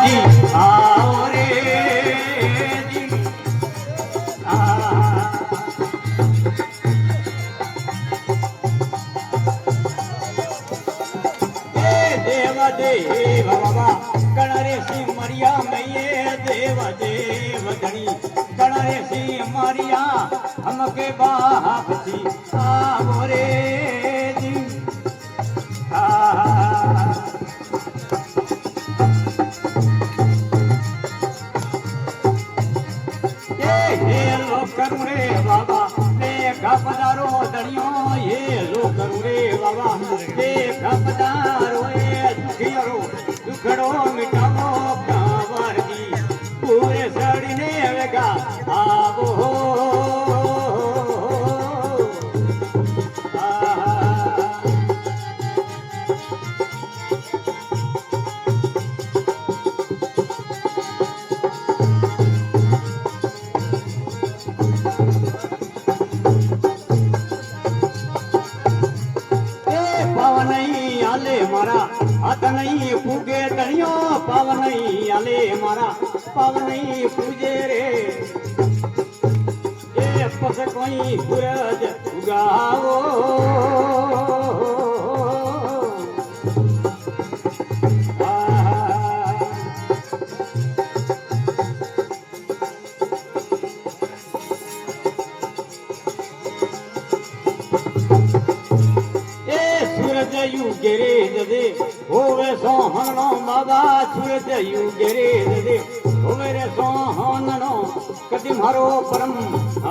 जी आओ रे जी देव देव बाबा गणरे सिंह मरिया मैये देव देव धनी गणरे सिंह मरिया हमके बाप थी आओ रे जी ये लोग करूं रे बाबा देखा पधारो धनियो ये लोग करूं रे बाबा देखा पधारो ये दुखियारो दुखड़ो मिटावो कांवर जी पूरे सड़ने वेगा आवो मारा हाथ नहीं पूगे तनियो पाव नहीं आले मारा पाव नहीं पूजे रे ये पस कोई सूरज उगाओ यू गिरे दे होवे सोहनो बाबा सूरज यू गिरे दे होवे रे सोहनो कदी मारो परम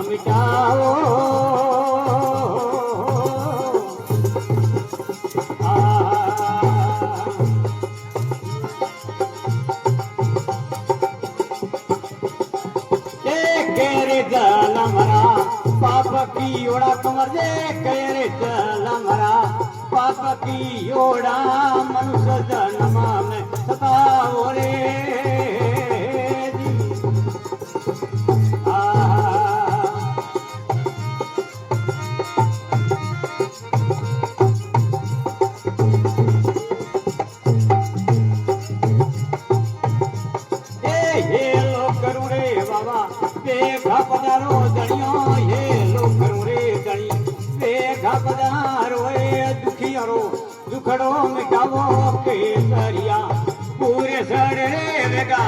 मिटाओ केरे जल मरा पाप की ओड़ा कमर दे केरे जल मरा पाप की ओड़ा मनुष्य जन्म में सताओ रे जी ये लोग करूं रे बाबा देखा पधारो दड़ियो ये लोग करूं रे दड़ी देखा पधारो दुखियारो दुखड़ो मिटावो केसरिया पूरे सड़े वेगा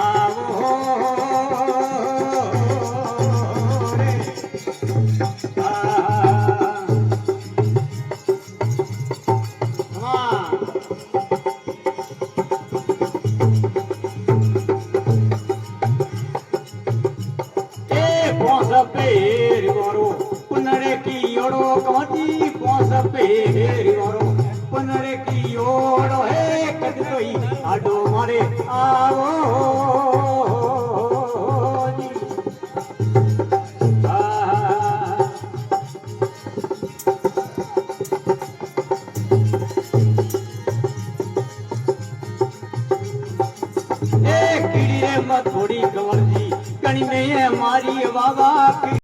आवो रे पेर गोरो पुनरे की ओड़ो कमती पोस पेर गोरो पुनरे की ओड़ो है कद कोई आडो मारे आओ जी कीड़ी रे मत थोड़ी कंवर जी कणी में मारी बाबा